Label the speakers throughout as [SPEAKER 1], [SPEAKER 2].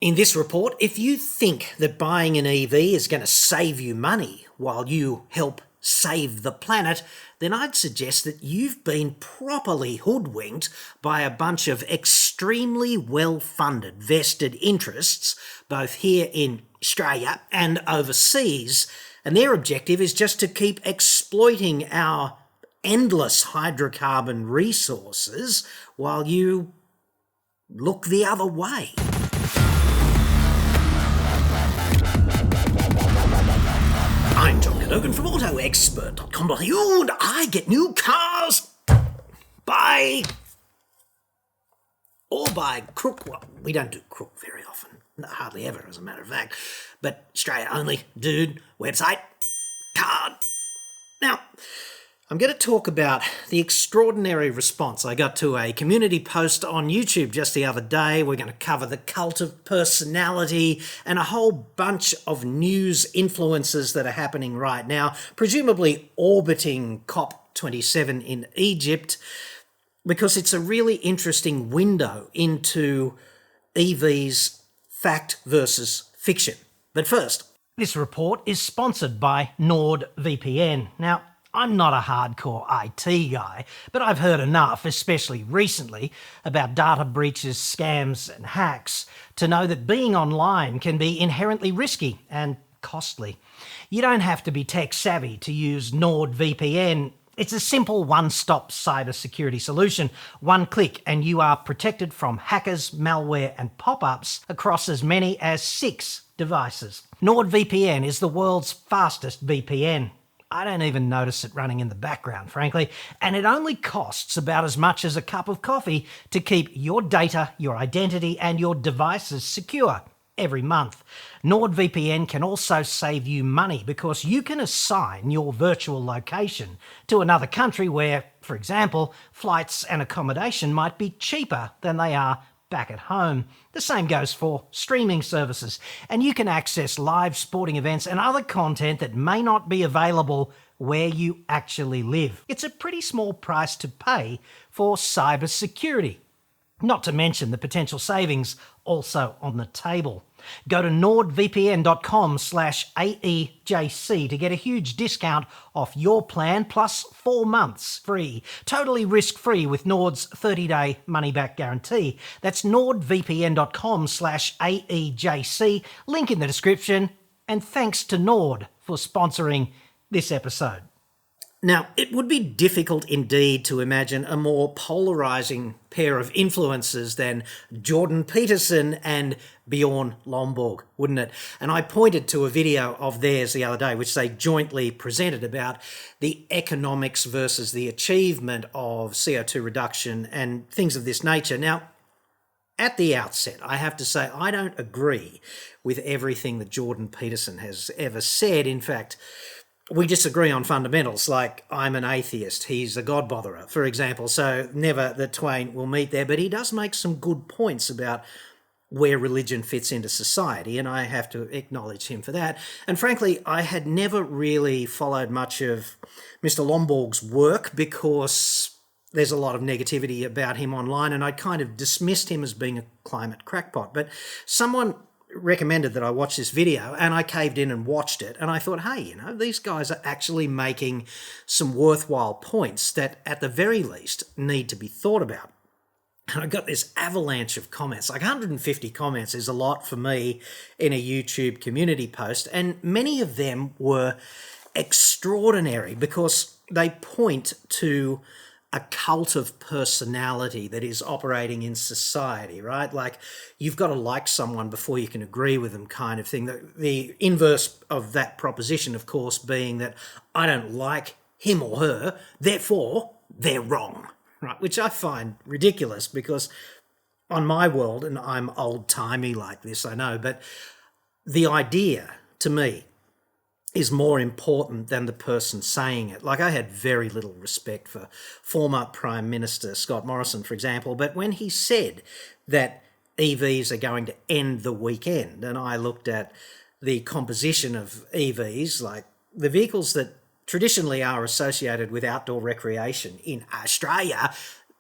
[SPEAKER 1] In this report, if you think that buying an EV is going to save you money while you help save the planet, then I'd suggest that you've been properly hoodwinked by a bunch of extremely well-funded vested interests, both here in Australia and overseas, and their objective is just to keep exploiting our endless hydrocarbon resources while you look the other way. I'm John Cadogan from AutoExpert.com.au, and I get new cars by crook. Well, we don't do crook very often, hardly ever as a matter of fact, but Australia only, dude, website, card. Now, I'm going to talk about the extraordinary response I got to a community post on YouTube just the other day. We're going to cover the cult of personality and a whole bunch of news influences that are happening right now, presumably orbiting COP27 in Egypt, because it's a really interesting window into EVs, fact versus fiction. But first, this report is sponsored by NordVPN. Now, I'm not a hardcore IT guy, but I've heard enough, especially recently, about data breaches, scams and hacks to know that being online can be inherently risky and costly. You don't have to be tech savvy to use NordVPN. It's a simple one-stop cybersecurity solution. One click and you are protected from hackers, malware and pop-ups across as many as 6 devices. NordVPN is the world's fastest VPN. I don't even notice it running in the background, frankly, and it only costs about as much as a cup of coffee to keep your data, your identity, and your devices secure every month. NordVPN can also save you money because you can assign your virtual location to another country where, for example, flights and accommodation might be cheaper than they are back at home. The same goes for streaming services, and you can access live sporting events and other content that may not be available where you actually live. It's a pretty small price to pay for cybersecurity, not to mention the potential savings also on the table. Go to nordvpn.com/AEJC to get a huge discount off your plan plus 4 months free. Totally risk-free with Nord's 30-day money-back guarantee. That's nordvpn.com/AEJC. Link in the description. And thanks to Nord for sponsoring this episode. Now, it would be difficult indeed to imagine a more polarising pair of influences than Jordan Peterson and Bjorn Lomborg, wouldn't it? And I pointed to a video of theirs the other day, which they jointly presented about the economics versus the achievement of CO2 reduction and things of this nature. Now, at the outset, I have to say I don't agree with everything that Jordan Peterson has ever said. In fact, we disagree on fundamentals, like I'm an atheist, he's a God botherer, for example, so never the twain will meet there, but he does make some good points about where religion fits into society, and I have to acknowledge him for that. And frankly, I had never really followed much of Mr. Lomborg's work because there's a lot of negativity about him online, and I kind of dismissed him as being a climate crackpot. But someone recommended that I watch this video, and I caved in and watched it, and I thought, hey, you know, these guys are actually making some worthwhile points that at the very least need to be thought about. And I got this avalanche of comments. Like 150 comments is a lot for me in a YouTube community post, and many of them were extraordinary because they point to a cult of personality that is operating in society, right? Like, you've got to like someone before you can agree with them kind of thing. The inverse of that proposition, of course, being that I don't like him or her, therefore they're wrong, right? Which I find ridiculous because on my world, and I'm old-timey like this, I know, but the idea, to me, is more important than the person saying it. Like, I had very little respect for former Prime Minister Scott Morrison, for example, but when he said that EVs are going to end the weekend, and I looked at the composition of EVs, like the vehicles that traditionally are associated with outdoor recreation in Australia,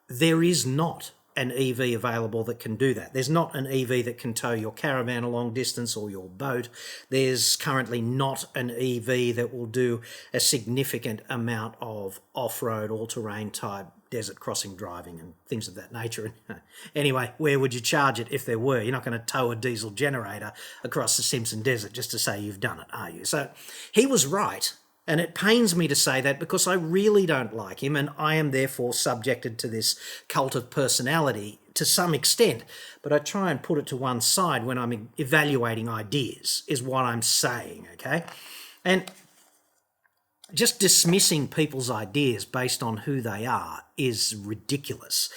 [SPEAKER 1] there is not an EV available that can do that. There's not an EV that can tow your caravan a long distance or your boat. There's currently not an EV that will do a significant amount of off-road, all-terrain type desert crossing driving and things of that nature. Anyway, where would you charge it if there were? You're not going to tow a diesel generator across the Simpson Desert just to say you've done it, are you? So he was right. And it pains me to say that because I really don't like him, and I am therefore subjected to this cult of personality to some extent. But I try and put it to one side when I'm evaluating ideas, is what I'm saying, okay? And just dismissing people's ideas based on who they are is ridiculous.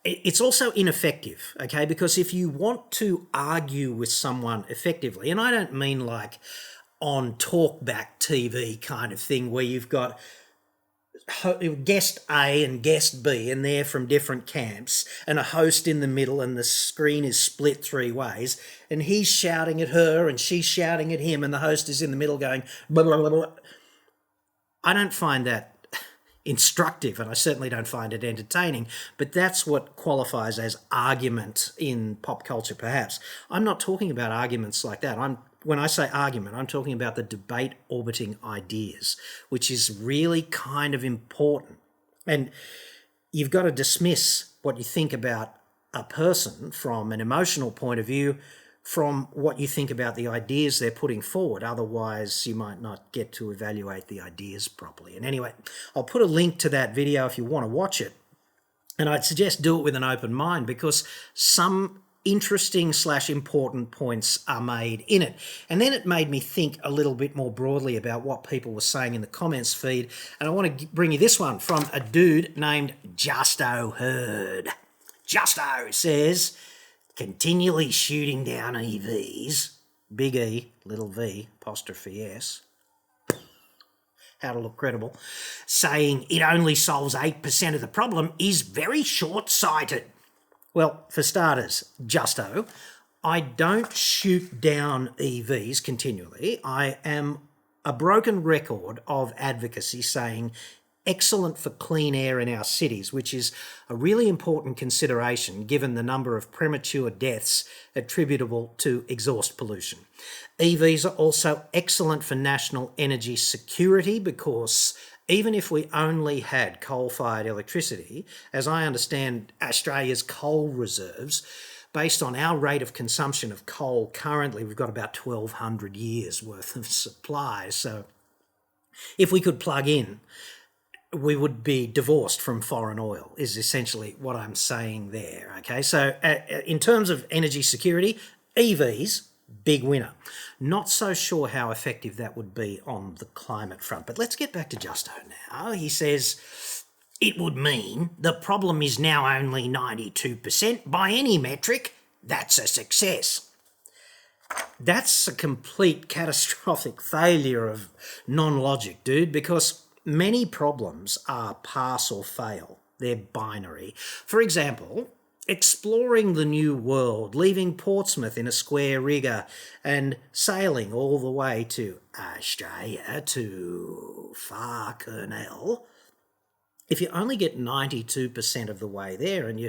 [SPEAKER 1] It's also ineffective, okay? Because if you want to argue with someone effectively, and I don't mean like on talkback TV kind of thing where you've got guest A and guest B and they're from different camps and a host in the middle and the screen is split three ways and he's shouting at her and she's shouting at him and the host is in the middle going blah, blah, blah, blah. I don't find that instructive and I certainly don't find it entertaining, but that's what qualifies as argument in pop culture perhaps. I'm not talking about arguments like that. When I say argument, I'm talking about the debate orbiting ideas, which is really kind of important. And you've got to dismiss what you think about a person from an emotional point of view, from what you think about the ideas they're putting forward. Otherwise, you might not get to evaluate the ideas properly. And anyway, I'll put a link to that video if you want to watch it. And I'd suggest do it with an open mind because some interesting / important points are made in it. And then it made me think a little bit more broadly about what people were saying in the comments feed. And I want to bring you this one from a dude named Justo Herd. Justo says, continually shooting down EVs, big E, little v, apostrophe S, how to look credible, saying it only solves 8% of the problem is very short-sighted. Well, for starters, Justo, I don't shoot down EVs continually. I am a broken record of advocacy saying excellent for clean air in our cities, which is a really important consideration given the number of premature deaths attributable to exhaust pollution. EVs are also excellent for national energy security because even if we only had coal-fired electricity, as I understand Australia's coal reserves, based on our rate of consumption of coal currently, we've got about 1,200 years worth of supply. So if we could plug in, we would be divorced from foreign oil, is essentially what I'm saying there, okay? So in terms of energy security, EVs, big winner. Not so sure how effective that would be on the climate front. But let's get back to Justo now. He says, it would mean the problem is now only 92%. By any metric, that's a success. That's a complete catastrophic failure of non-logic, dude, because many problems are pass or fail. They're binary. For example, exploring the new world, leaving Portsmouth in a square rigger and sailing all the way to Australia, to far Cornell. If you only get 92% of the way there and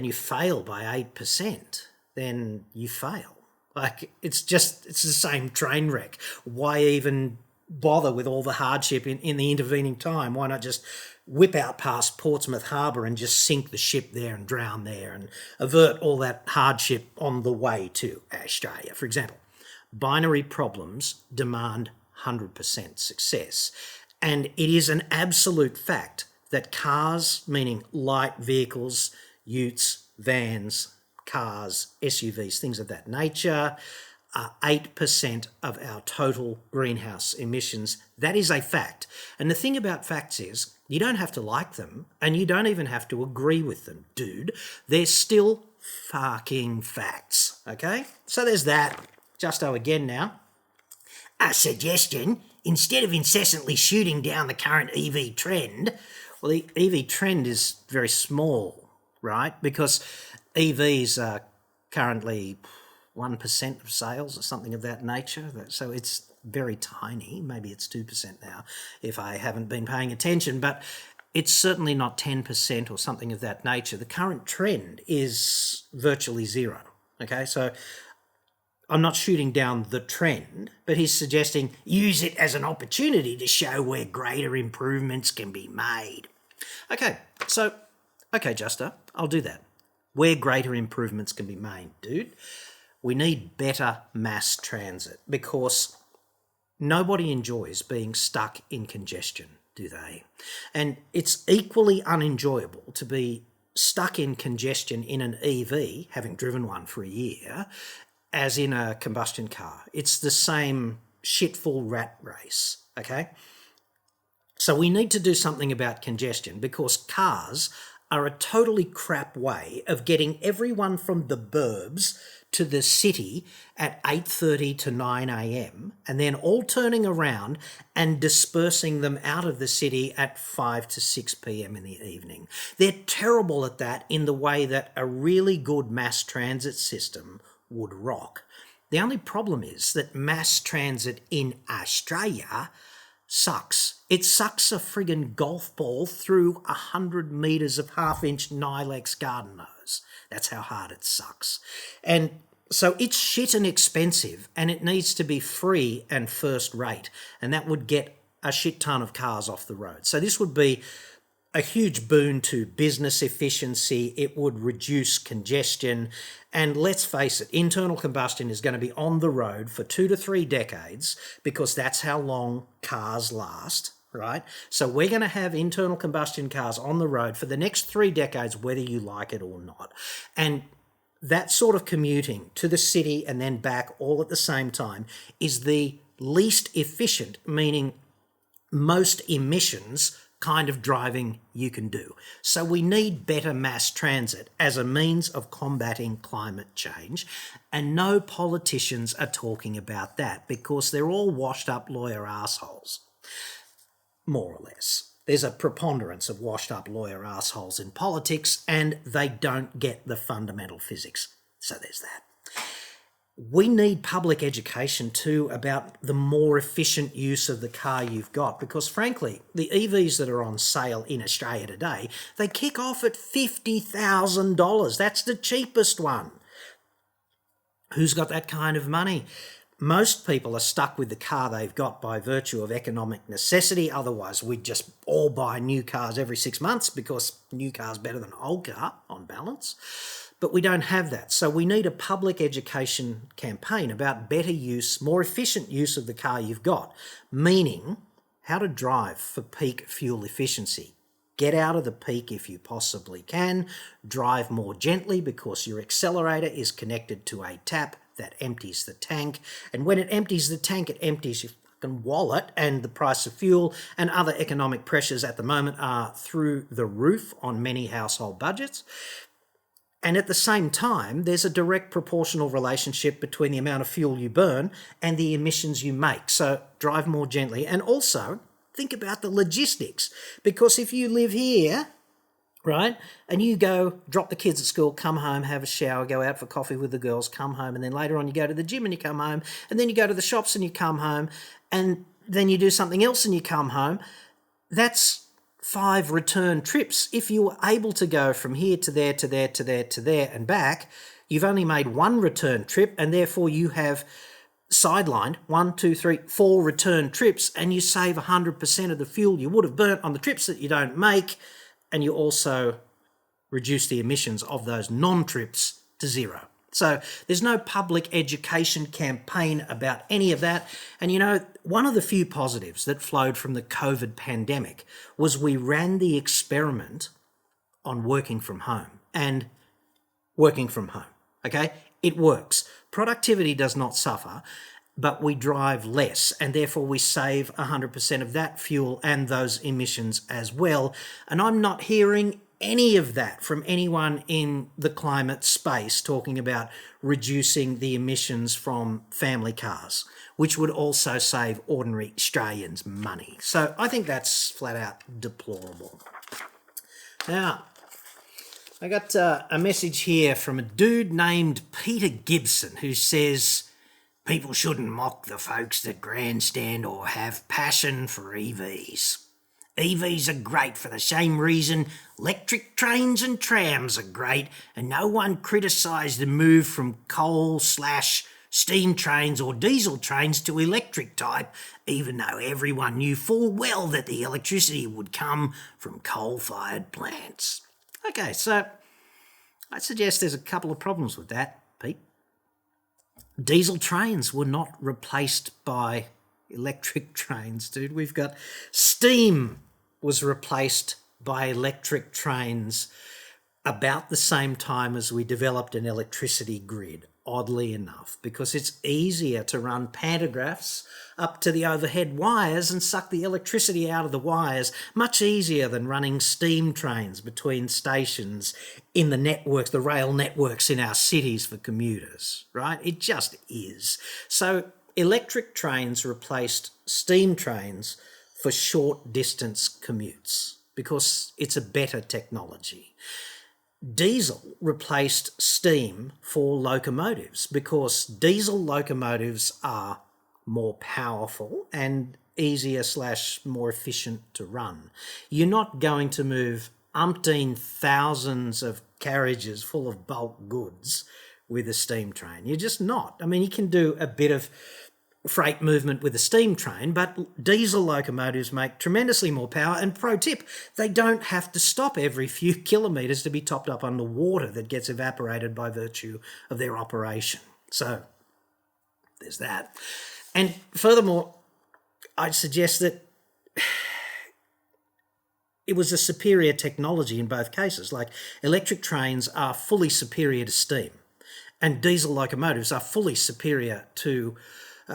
[SPEAKER 1] you fail by 8%, then you fail. Like, it's the same train wreck. Why even bother with all the hardship in the intervening time? Why not just whip out past Portsmouth Harbour and just sink the ship there and drown there and avert all that hardship on the way to Australia? For example, binary problems demand 100% success. And it is an absolute fact that cars, meaning light vehicles, utes, vans, cars, SUVs, things of that nature, are 8% of our total greenhouse emissions. That is a fact. And the thing about facts is you don't have to like them and you don't even have to agree with them, dude. They're still fucking facts, okay? So there's that. Justo again now. A suggestion, instead of incessantly shooting down the current EV trend, well, the EV trend is very small, right? Because EVs are currently 1% of sales or something of that nature. So it's very tiny. Maybe it's 2% now if I haven't been paying attention. But it's certainly not 10% or something of that nature. The current trend is virtually zero. Okay, so I'm not shooting down the trend, but he's suggesting use it as an opportunity to show where greater improvements can be made. Okay, Juster, I'll do that. Where greater improvements can be made, dude. We need better mass transit because nobody enjoys being stuck in congestion, do they? And it's equally unenjoyable to be stuck in congestion in an EV, having driven one for a year, as in a combustion car. It's the same shitful rat race, okay? So we need to do something about congestion because cars are a totally crap way of getting everyone from the burbs to the city at 8:30 to 9 a.m. and then all turning around and dispersing them out of the city at 5 to 6 p.m. in the evening. They're terrible at that in the way that a really good mass transit system would rock. The only problem is that mass transit in Australia sucks. It sucks a friggin' golf ball through 100 metres of half-inch Nilex garden hose. That's how hard it sucks. And so it's shit and expensive, and it needs to be free and first rate, and that would get a shit ton of cars off the road. So this would be a huge boon to business efficiency. It would reduce congestion. And let's face it, internal combustion is going to be on the road for 2 to 3 decades because that's how long cars last, right? So we're going to have internal combustion cars on the road for the next 3 decades, whether you like it or not. And that sort of commuting to the city and then back all at the same time is the least efficient, meaning most emissions kind of driving you can do. So we need better mass transit as a means of combating climate change, and no politicians are talking about that because they're all washed up lawyer assholes, more or less. There's a preponderance of washed up lawyer assholes in politics and they don't get the fundamental physics. So there's that. We need public education too about the more efficient use of the car you've got because frankly, the EVs that are on sale in Australia today, they kick off at $50,000. That's the cheapest one. Who's got that kind of money? Most people are stuck with the car they've got by virtue of economic necessity. Otherwise, we'd just all buy new cars every 6 months because new car's better than old car on balance. But we don't have that. So we need a public education campaign about better use, more efficient use of the car you've got, meaning how to drive for peak fuel efficiency. Get out of the peak if you possibly can. Drive more gently because your accelerator is connected to a tap that empties the tank. And when it empties the tank, it empties your fucking wallet, and the price of fuel and other economic pressures at the moment are through the roof on many household budgets. And at the same time, there's a direct proportional relationship between the amount of fuel you burn and the emissions you make. So drive more gently. And also think about the logistics. Because if you live here, right, and you go drop the kids at school, come home, have a shower, go out for coffee with the girls, come home, and then later on you go to the gym and you come home, and then you go to the shops and you come home, and then you do something else and you come home, that's 5 return trips. If you were able to go from here to there, to there, to there, to there and back, you've only made 1 return trip and therefore you have sidelined 1, 2, 3, 4 return trips and you save 100% of the fuel you would have burnt on the trips that you don't make, and you also reduce the emissions of those non-trips to zero. So there's no public education campaign about any of that. And you know, one of the few positives that flowed from the COVID pandemic was we ran the experiment on working from home and working from home, okay? It works. Productivity does not suffer, but we drive less and therefore we save 100% of that fuel and those emissions as well. And I'm not hearing any of that from anyone in the climate space talking about reducing the emissions from family cars, which would also save ordinary Australians money. So I think that's flat out deplorable. Now, I got a message here from a dude named Peter Gibson who says people shouldn't mock the folks that grandstand or have passion for EVs. EVs are great for the same reason electric trains and trams are great, and no one criticised the move from coal/steam trains or diesel trains to electric type, even though everyone knew full well that the electricity would come from coal-fired plants. Okay, so I suggest there's a couple of problems with that, Pete. Diesel trains were not replaced by electric trains, dude. We've got steam was replaced by electric trains about the same time as we developed an electricity grid, oddly enough, because it's easier to run pantographs up to the overhead wires and suck the electricity out of the wires, much easier than running steam trains between stations in the networks, the rail networks in our cities for commuters, right? It just is. So electric trains replaced steam trains for short distance commutes because it's a better technology. Diesel replaced steam for locomotives because diesel locomotives are more powerful and easier/more efficient to run. You're not going to move umpteen thousands of carriages full of bulk goods with a steam train. You're just not. I mean, you can do a bit of freight movement with a steam train, but diesel locomotives make tremendously more power. And pro tip, they don't have to stop every few kilometres to be topped up under water that gets evaporated by virtue of their operation. So there's that. And furthermore, I'd suggest that it was a superior technology in both cases. Like, electric trains are fully superior to steam, and diesel locomotives are fully superior to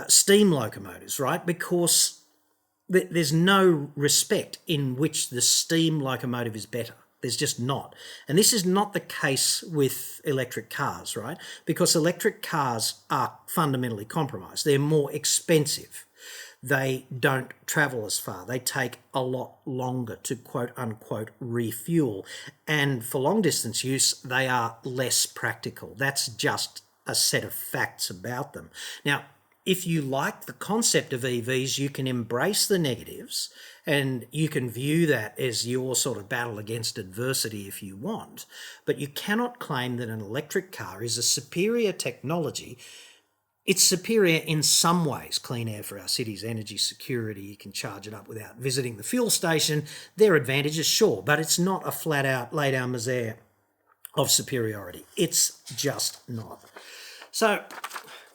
[SPEAKER 1] steam locomotives, right? Because there's no respect in which the steam locomotive is better. There's just not. And this is not the case with electric cars, right? Because electric cars are fundamentally compromised. They're more expensive. They don't travel as far. They take a lot longer to quote unquote refuel. And for long distance use, they are less practical. That's just a set of facts about them. Now, if you like the concept of EVs, you can embrace the negatives and you can view that as your sort of battle against adversity if you want. But you cannot claim that an electric car is a superior technology. It's superior in some ways. Clean air for our cities, energy security, you can charge it up without visiting the fuel station. Their advantages, sure, but it's not a flat-out lay-down misere of superiority. It's just not. So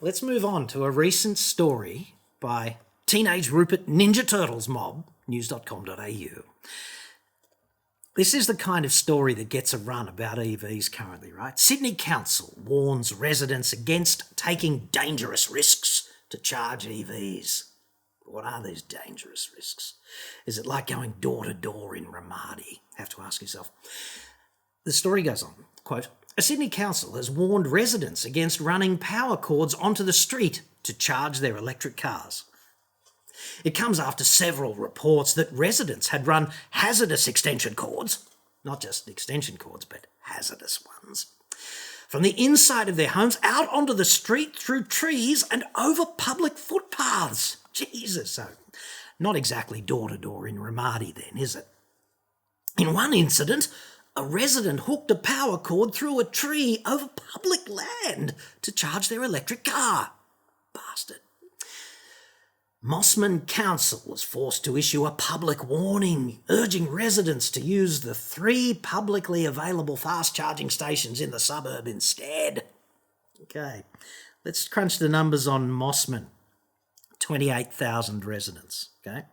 [SPEAKER 1] let's move on to a recent story by Teenage Rupert Ninja Turtles Mob, news.com.au. This is the kind of story that gets a run about EVs currently, right? Sydney Council warns residents against taking dangerous risks to charge EVs. What are these dangerous risks? Is it like going door to door in Ramadi? Have to ask yourself. The story goes on, quote, "A Sydney council has warned residents against running power cords onto the street to charge their electric cars. It comes after several reports that residents had run hazardous extension cords, not just extension cords, but hazardous ones, from the inside of their homes out onto the street through trees and over public footpaths." Jesus, so not exactly door to door in Ramadi then, is it? In one incident, a resident hooked a power cord through a tree over public land to charge their electric car. Bastard. Mossman Council was forced to issue a public warning urging residents to use the 3 publicly available fast charging stations in the suburb instead. Okay, let's crunch the numbers on Mossman. 28,000 residents, okay?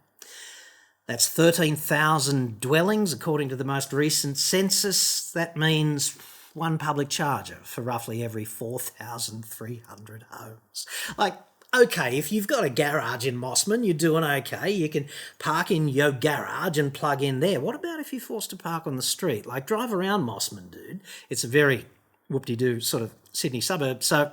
[SPEAKER 1] That's 13,000 dwellings according to the most recent census. That means one public charger for roughly every 4,300 homes. Like, okay, if you've got a garage in Mossman, you're doing okay. You can park in your garage and plug in there. What about if you're forced to park on the street? Like, drive around Mossman, dude. It's a very whoop-de-doo sort of Sydney suburb. So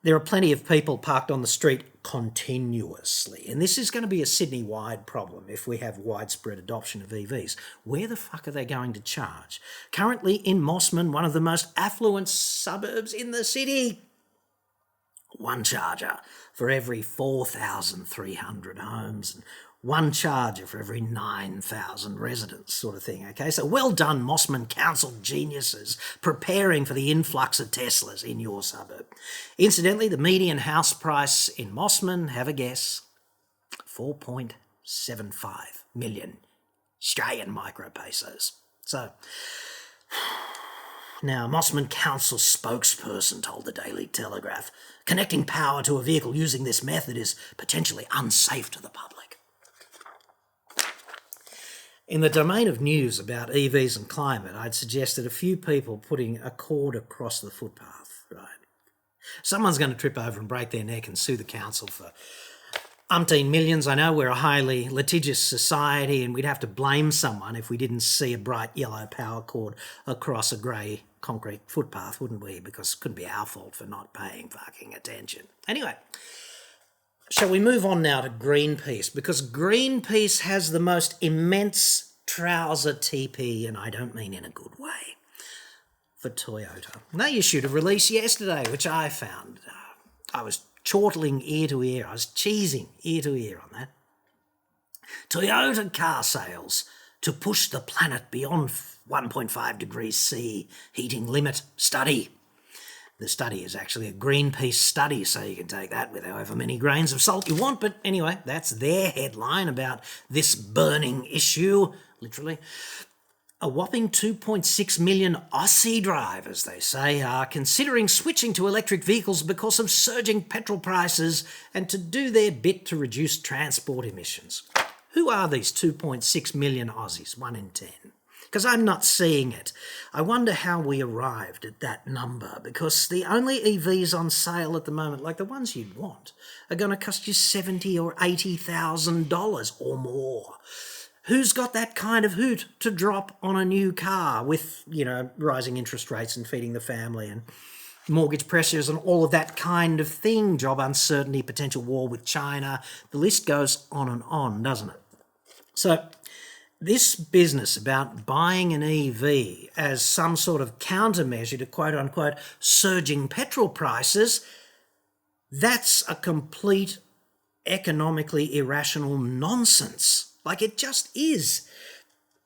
[SPEAKER 1] there are plenty of people parked on the street continuously. And this is going to be a Sydney-wide problem if we have widespread adoption of EVs. Where the fuck are they going to charge? Currently in Mossman, one of the most affluent suburbs in the city, one charger for every 4,300 homes and one charger for every 9,000 residents sort of thing, okay? So well done, Mossman Council geniuses, preparing for the influx of Teslas in your suburb. Incidentally, the median house price in Mossman, have a guess, 4.75 million Australian micropesos. So, now, Mossman Council spokesperson told the Daily Telegraph, connecting power to a vehicle using this method is potentially unsafe to the public. In the domain of news about EVs and climate, I'd suggested a few people putting a cord across the footpath, right? Someone's going to trip over and break their neck and sue the council for umpteen millions. I know we're a highly litigious society and we'd have to blame someone if we didn't see a bright yellow power cord across a grey concrete footpath, wouldn't we? Because it couldn't be our fault for not paying fucking attention. Anyway, shall we move on now to Greenpeace? Because Greenpeace has the most immense trouser TP, and I don't mean in a good way, for Toyota. They issued a release yesterday, which I found, I was chortling ear to ear. I was cheesing ear to ear on that. Toyota car sales to push the planet beyond 1.5 degrees C heating limit study. The study is actually a Greenpeace study, so you can take that with however many grains of salt you want. But anyway, that's their headline about this burning issue, literally. A whopping 2.6 million Aussie drivers, they say, are considering switching to electric vehicles because of surging petrol prices and to do their bit to reduce transport emissions. Who are these 2.6 million Aussies, 1 in 10? Because I'm not seeing it. I wonder how we arrived at that number, because the only EVs on sale at the moment, like the ones you'd want, are going to cost you $70,000 or $80,000 or more. Who's got that kind of hoot to drop on a new car with, rising interest rates and feeding the family and mortgage pressures and all of that kind of thing, job uncertainty, potential war with China? The list goes on, doesn't it? So this business about buying an EV as some sort of countermeasure to quote-unquote surging petrol prices, that's a complete economically irrational nonsense. Like, it just is.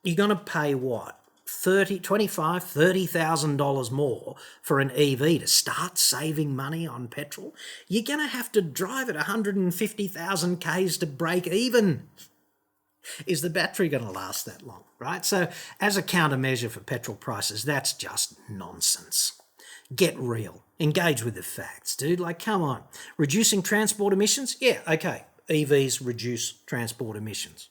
[SPEAKER 1] You're going to pay what? $30,000 more for an EV to start saving money on petrol? You're going to have to drive at 150,000 Ks to break even. Is the battery going to last that long, right? So as a countermeasure for petrol prices, that's just nonsense. Get real. Engage with the facts, dude. Like, come on. Reducing transport emissions? Yeah, okay. EVs reduce transport emissions.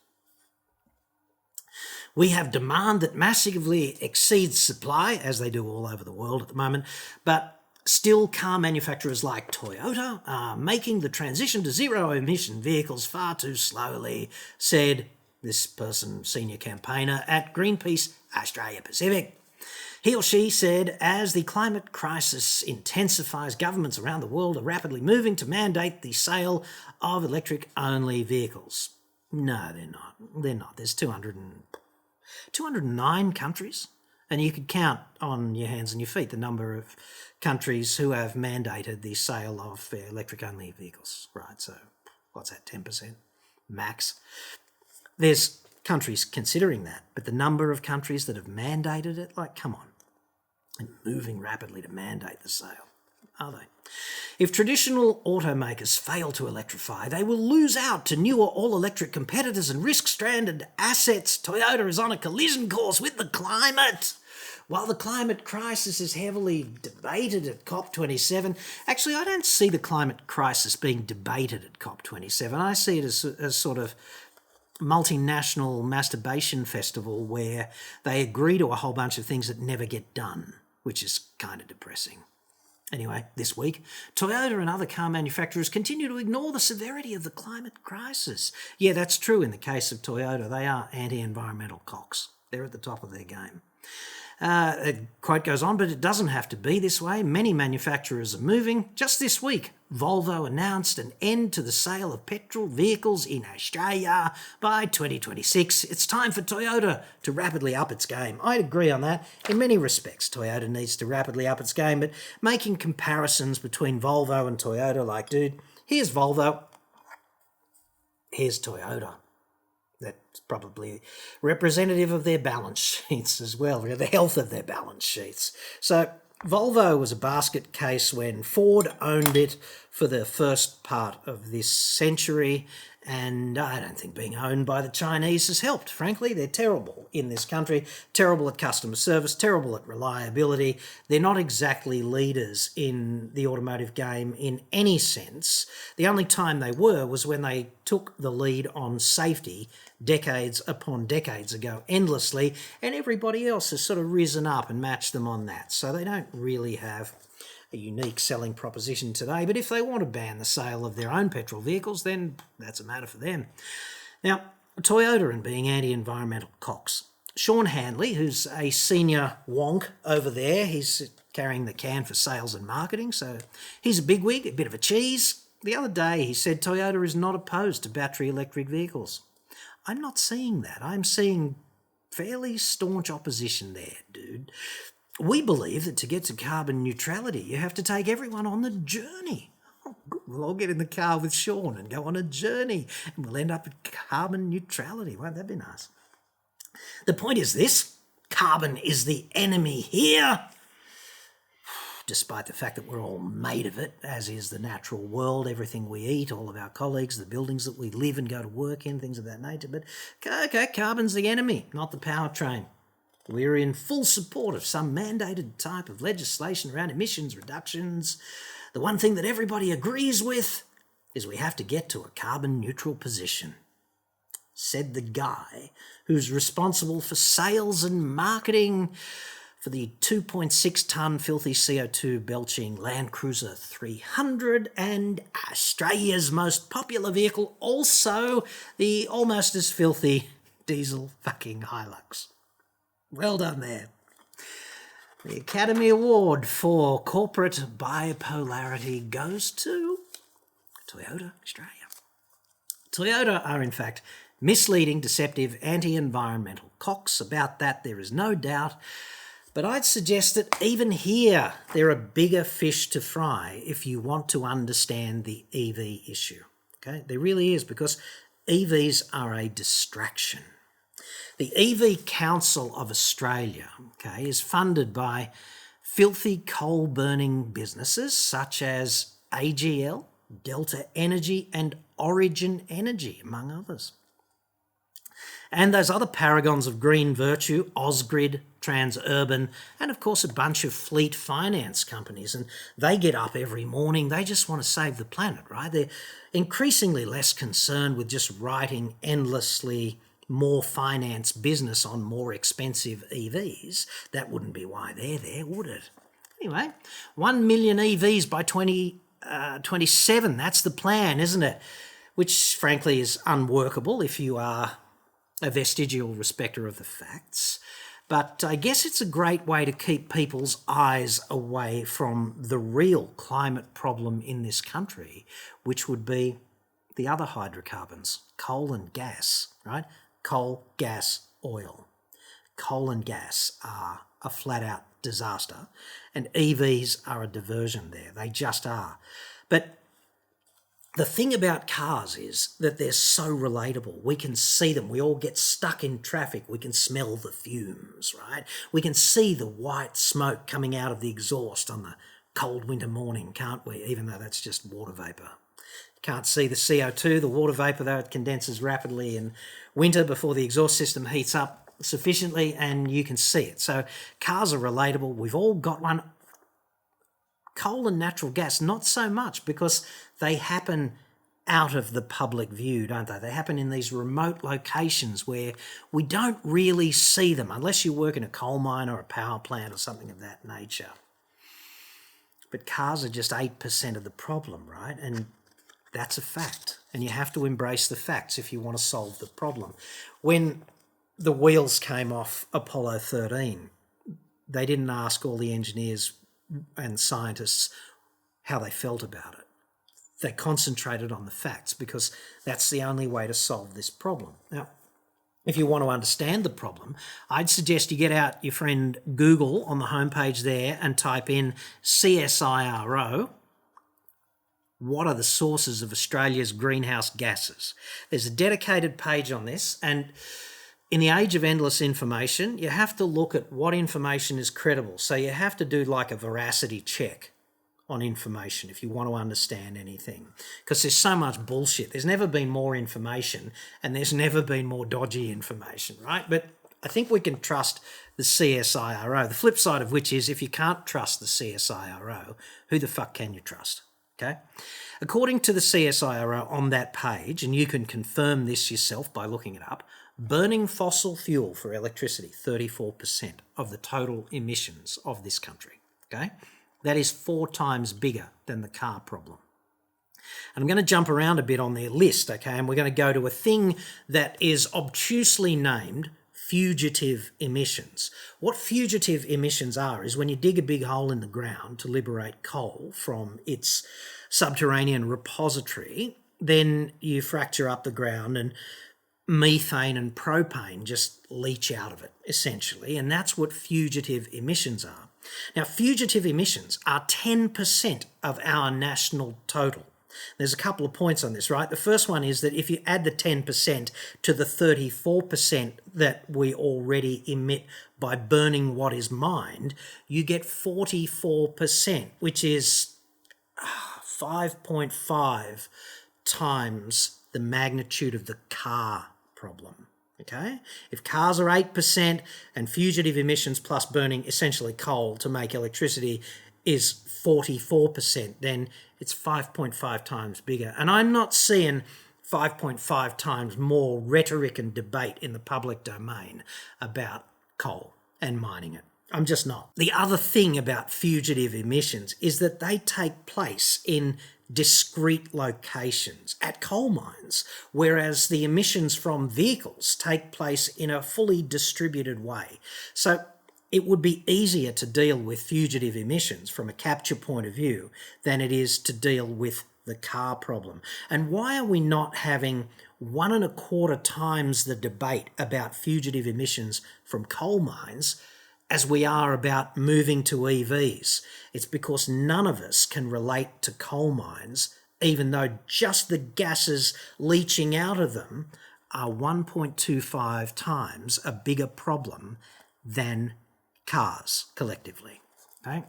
[SPEAKER 1] We have demand that massively exceeds supply, as they do all over the world at the moment, but still car manufacturers like Toyota are making the transition to zero-emission vehicles far too slowly, said this person, senior campaigner at Greenpeace Australia Pacific. He or she said, as the climate crisis intensifies, governments around the world are rapidly moving to mandate the sale of electric-only vehicles. No, they're not. They're not. There's 209 countries, and you could count on your hands and your feet the number of countries who have mandated the sale of electric-only vehicles, right? So what's that, 10% max? There's countries considering that, but the number of countries that have mandated it, like, come on, and moving rapidly to mandate the sale, are they? If traditional automakers fail to electrify, they will lose out to newer all-electric competitors and risk stranded assets. Toyota is on a collision course with the climate. While the climate crisis is heavily debated at COP27, actually I don't see the climate crisis being debated at COP27. I see it as sort of multinational masturbation festival where they agree to a whole bunch of things that never get done, which is kind of depressing. Anyway, this week, Toyota and other car manufacturers continue to ignore the severity of the climate crisis. Yeah, that's true in the case of Toyota. They are anti-environmental cocks. They're at the top of their game. The quote goes on, but it doesn't have to be this way. Many manufacturers are moving. Just this week, Volvo announced an end to the sale of petrol vehicles in Australia by 2026. It's time for Toyota to rapidly up its game. I'd agree on that. In many respects, Toyota needs to rapidly up its game, but making comparisons between Volvo and Toyota, like, dude, here's Volvo, here's Toyota. That's probably representative of their balance sheets as well, the health of their balance sheets. So Volvo was a basket case when Ford owned it for the first part of this century, and I don't think being owned by the Chinese has helped. Frankly, they're terrible in this country, terrible at customer service, terrible at reliability. They're not exactly leaders in the automotive game in any sense. The only time they were was when they took the lead on safety decades upon decades ago, endlessly, and everybody else has sort of risen up and matched them on that. So they don't really have a unique selling proposition today, but if they want to ban the sale of their own petrol vehicles, then that's a matter for them. Now, Toyota and being anti-environmental cocks. Sean Handley, who's a senior wonk over there, he's carrying the can for sales and marketing, so he's a bigwig, a bit of a cheese. The other day he said Toyota is not opposed to battery electric vehicles. I'm not seeing that. I'm seeing fairly staunch opposition there, dude. We believe that to get to carbon neutrality, you have to take everyone on the journey. Oh, good. We'll all get in the car with Sean and go on a journey, and we'll end up at carbon neutrality. Won't that be nice? The point is this: carbon is the enemy here. Despite the fact that we're all made of it, as is the natural world, everything we eat, all of our colleagues, the buildings that we live and go to work in, things of that nature. But, okay, carbon's the enemy, not the powertrain. We're in full support of some mandated type of legislation around emissions reductions. The one thing that everybody agrees with is we have to get to a carbon neutral position, said the guy who's responsible for sales and marketing for the 2.6-tonne filthy CO2 belching Land Cruiser 300 and Australia's most popular vehicle, also the almost as filthy diesel fucking Hilux. Well done there. The Academy Award for Corporate Bipolarity goes to Toyota Australia. Toyota are in fact misleading, deceptive, anti-environmental cocks. About that there is no doubt. But I'd suggest that even here there are bigger fish to fry if you want to understand the EV issue. Okay, there really is, because EVs are a distraction. The EV Council of Australia, okay, is funded by filthy coal-burning businesses such as AGL, Delta Energy and Origin Energy, among others. And those other paragons of green virtue, Ausgrid, Transurban, and of course a bunch of fleet finance companies. And they get up every morning, they just want to save the planet, right? They're increasingly less concerned with just writing endlessly more finance business on more expensive EVs. That wouldn't be why they're there, would it? Anyway, 1 million EVs by 2027, that's the plan, isn't it? Which frankly is unworkable if you are a vestigial respecter of the facts. But I guess it's a great way to keep people's eyes away from the real climate problem in this country, which would be the other hydrocarbons, coal and gas, right? Coal, gas, oil. Coal and gas are a flat-out disaster, and EVs are a diversion there. They just are. But the thing about cars is that they're so relatable. We can see them. We all get stuck in traffic. We can smell the fumes, right? We can see the white smoke coming out of the exhaust on the cold winter morning, can't we? Even though that's just water vapour. Can't see the CO2, the water vapour, though it condenses rapidly in winter before the exhaust system heats up sufficiently, and you can see it. So cars are relatable. We've all got one. Coal and natural gas, not so much, because they happen out of the public view, don't they? They happen in these remote locations where we don't really see them unless you work in a coal mine or a power plant or something of that nature. But cars are just 8% of the problem, right? And that's a fact. And you have to embrace the facts if you want to solve the problem. When the wheels came off Apollo 13, they didn't ask all the engineers and scientists how they felt about it. They concentrated on the facts because that's the only way to solve this problem. Now, if you want to understand the problem, I'd suggest you get out your friend Google on the homepage there and type in CSIRO, what are the sources of Australia's greenhouse gases. There's a dedicated page on this, and in the age of endless information, you have to look at what information is credible. So you have to do like a veracity check on information if you want to understand anything, because there's so much bullshit. There's never been more information, and there's never been more dodgy information, right? But I think we can trust the CSIRO. The flip side of which is, if you can't trust the CSIRO, who the fuck can you trust? Okay? According to the CSIRO on that page, and you can confirm this yourself by looking it up, burning fossil fuel for electricity, 34% of the total emissions of this country. Okay? That is 4 times bigger than the car problem. And I'm going to jump around a bit on their list, okay? And we're going to go to a thing that is obtusely named fugitive emissions. What fugitive emissions are is when you dig a big hole in the ground to liberate coal from its subterranean repository, then you fracture up the ground and methane and propane just leach out of it, essentially. And that's what fugitive emissions are. Now, fugitive emissions are 10% of our national total. There's a couple of points on this, right? The first one is that if you add the 10% to the 34% that we already emit by burning what is mined, you get 44%, which is 5.5 times the magnitude of the car problem. Okay? If cars are 8% and fugitive emissions plus burning essentially coal to make electricity is 44%, then it's 5.5 times bigger. And I'm not seeing 5.5 times more rhetoric and debate in the public domain about coal and mining it. I'm just not. The other thing about fugitive emissions is that they take place in discrete locations at coal mines, whereas the emissions from vehicles take place in a fully distributed way. So it would be easier to deal with fugitive emissions from a capture point of view than it is to deal with the car problem. And why are we not having 1.25 times the debate about fugitive emissions from coal mines as we are about moving to EVs? It's because none of us can relate to coal mines, even though just the gases leaching out of them are 1.25 times a bigger problem than cars collectively. Okay?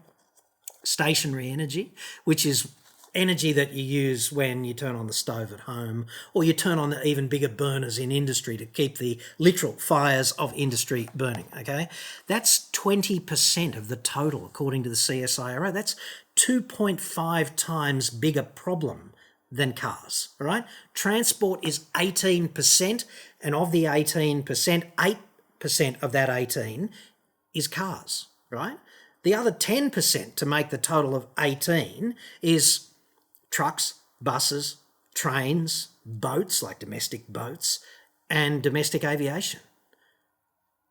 [SPEAKER 1] Stationary energy, which is energy that you use when you turn on the stove at home, or you turn on the even bigger burners in industry to keep the literal fires of industry burning, okay? That's 20% of the total, according to the CSIRO. That's 2.5 times bigger problem than cars, all right? Transport is 18%, and of the 18%, 8% of that 18 is cars, right? The other 10% to make the total of 18 is trucks, buses, trains, boats, like domestic boats, and domestic aviation.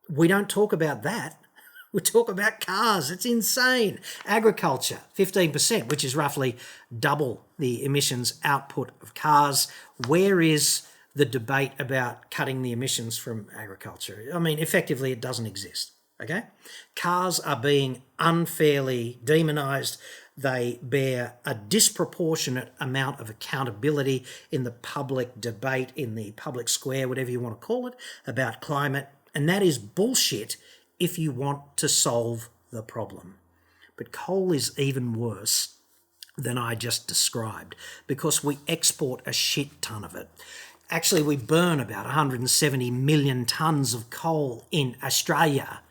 [SPEAKER 1] We don't talk about that. We talk about cars. It's insane. Agriculture, 15%, which is roughly double the emissions output of cars. Where is the debate about cutting the emissions from agriculture? I mean, effectively, it doesn't exist. Okay? Cars are being unfairly demonised. They bear a disproportionate amount of accountability in the public debate, in the public square, whatever you want to call it, about climate. And that is bullshit if you want to solve the problem. But coal is even worse than I just described, because we export a shit ton of it. Actually, we burn about 170 million tonnes of coal in Australia,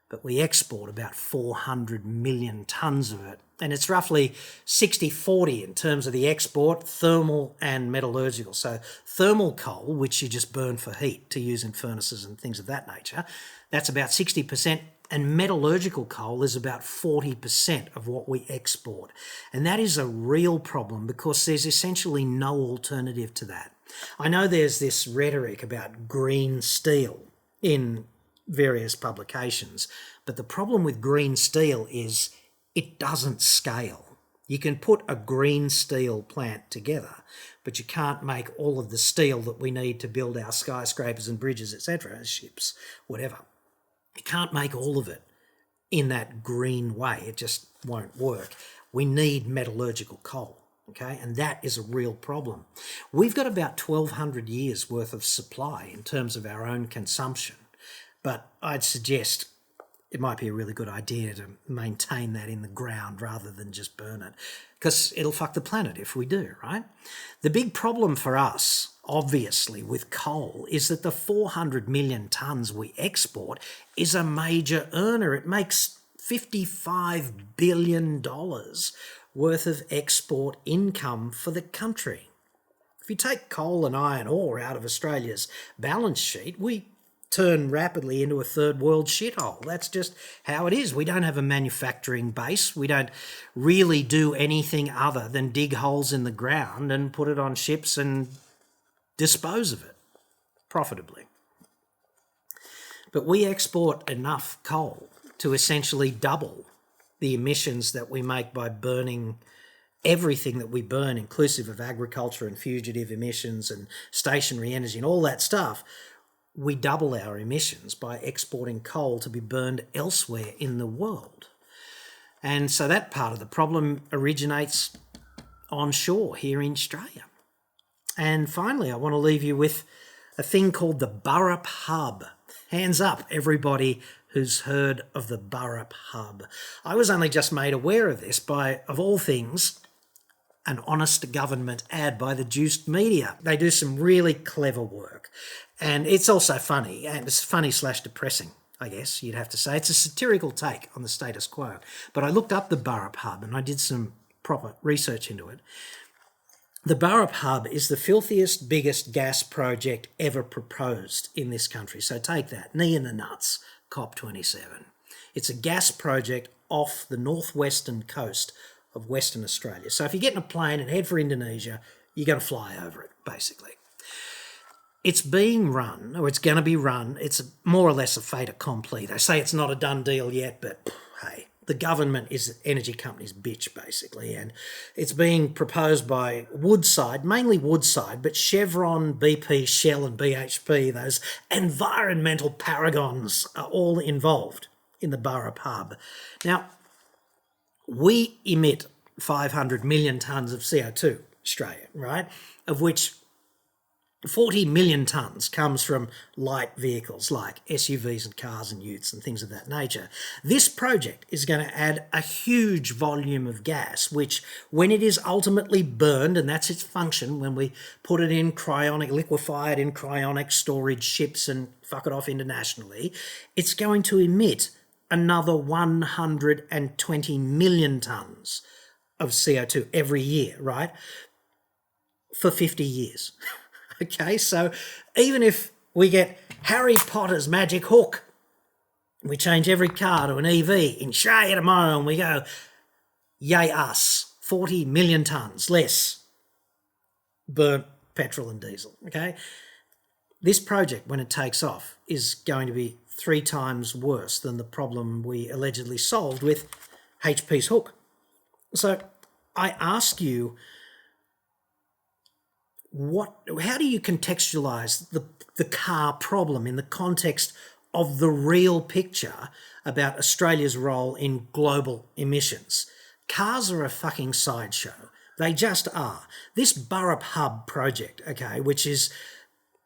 [SPEAKER 1] but we export about 400 million tonnes of it. And it's roughly 60-40 in terms of the export, thermal and metallurgical. So thermal coal, which you just burn for heat to use in furnaces and things of that nature, that's about 60%. And metallurgical coal is about 40% of what we export. And that is a real problem because there's essentially no alternative to that. I know there's this rhetoric about green steel in various publications, but the problem with green steel is it doesn't scale. You can put a green steel plant together, but you can't make all of the steel that we need to build our skyscrapers and bridges, etc., ships, whatever. You can't make all of it in that green way. It just won't work. We need metallurgical coal, Okay, and that is a real problem. We've got about 1,200 years worth of supply in terms of our own consumption, but I'd suggest it might be a really good idea to maintain that in the ground rather than just burn it, because it'll fuck the planet if we do, right? The big problem for us, obviously, with coal is that the 400 million tonnes we export is a major earner. It makes $55 billion worth of export income for the country. If you take coal and iron ore out of Australia's balance sheet, we turn rapidly into a third world shithole. That's just how it is. We don't have a manufacturing base. We don't really do anything other than dig holes in the ground and put it on ships and dispose of it profitably. But we export enough coal to essentially double the emissions that we make by burning everything that we burn, inclusive of agriculture and fugitive emissions and stationary energy and all that stuff. We double our emissions by exporting coal to be burned elsewhere in the world. And so that part of the problem originates onshore here in Australia. And finally, I want to leave you with a thing called the Burrup Hub. Hands up, everybody who's heard of the Burrup Hub. I was only just made aware of this by, of all things, an honest government ad by the Juiced Media. They do some really clever work. And it's also funny, and it's funny/depressing, I guess you'd have to say. It's a satirical take on the status quo. But I looked up the Burrup Hub and I did some proper research into it. The Burrup Hub is the filthiest, biggest gas project ever proposed in this country. So take that, knee in the nuts, COP27. It's a gas project off the northwestern coast of Western Australia. So if you get in a plane and head for Indonesia, you're going to fly over it, basically. It's being run, or it's going to be run, it's more or less a fait accompli. They say it's not a done deal yet, but hey, the government is the energy company's bitch, basically, and it's being proposed by Woodside, mainly Woodside, but Chevron, BP, Shell and BHP, those environmental paragons, are all involved in the Burrup Hub. Now, we emit 500 million tonnes of CO2, Australia, right, of which 40 million tonnes comes from light vehicles like SUVs and cars and utes and things of that nature. This project is going to add a huge volume of gas, which when it is ultimately burned, and that's its function, when we put it in cryonic, liquefy it in cryonic storage ships and fuck it off internationally, it's going to emit another 120 million tonnes of CO2 every year, right? For 50 years. Okay, so even if we get Harry Potter's magic hook, we change every car to an EV in Australia tomorrow and we go, yay us, 40 million tonnes less burnt petrol and diesel, okay? This project, when it takes off, is going to be 3 times worse than the problem we allegedly solved with HP's hook. So I ask you, how do you contextualise the car problem in the context of the real picture about Australia's role in global emissions? Cars are a fucking sideshow. They just are. This Burrup Hub project, okay, which is,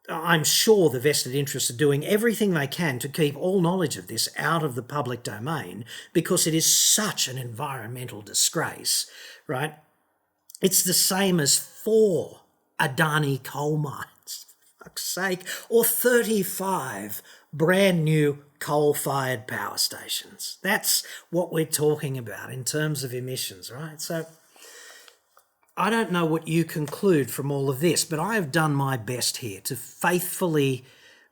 [SPEAKER 1] I'm sure the vested interests are doing everything they can to keep all knowledge of this out of the public domain because it is such an environmental disgrace, right? It's the same as 4 Adani coal mines, for fuck's sake, or 35 brand new coal-fired power stations. That's what we're talking about in terms of emissions, right? So I don't know what you conclude from all of this, but I have done my best here to faithfully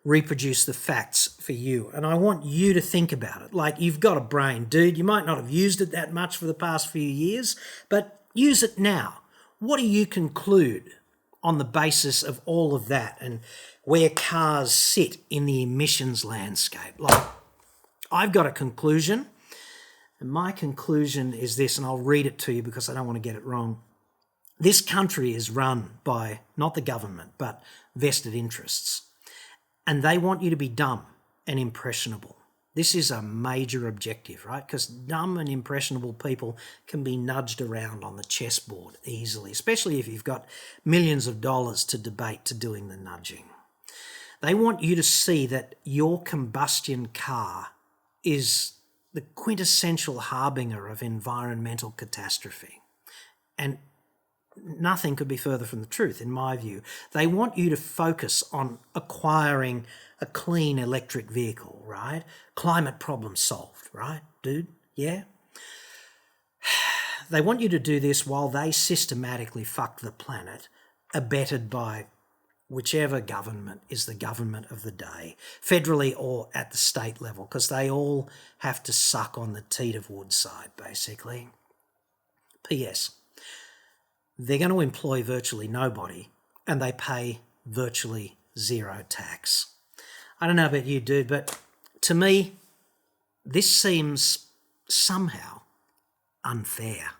[SPEAKER 1] reproduce the facts for you. And I want you to think about it. Like, you've got a brain, dude. You might not have used it that much for the past few years, but use it now. What do you conclude on the basis of all of that and where cars sit in the emissions landscape? Like, I've got a conclusion, and my conclusion is this, and I'll read it to you because I don't want to get it wrong. This country is run by not the government, but vested interests, and they want you to be dumb and impressionable. This is a major objective, right? Because dumb and impressionable people can be nudged around on the chessboard easily, especially if you've got millions of dollars to debate to doing the nudging. They want you to see that your combustion car is the quintessential harbinger of environmental catastrophe. And nothing could be further from the truth, in my view. They want you to focus on acquiring a clean electric vehicle, right? Climate problem solved, right, dude? Yeah? They want you to do this while they systematically fuck the planet, abetted by whichever government is the government of the day, federally or at the state level, because they all have to suck on the teat of wood side, basically. P.S. They're going to employ virtually nobody, and they pay virtually zero tax. I don't know about you, dude, but to me, this seems somehow unfair.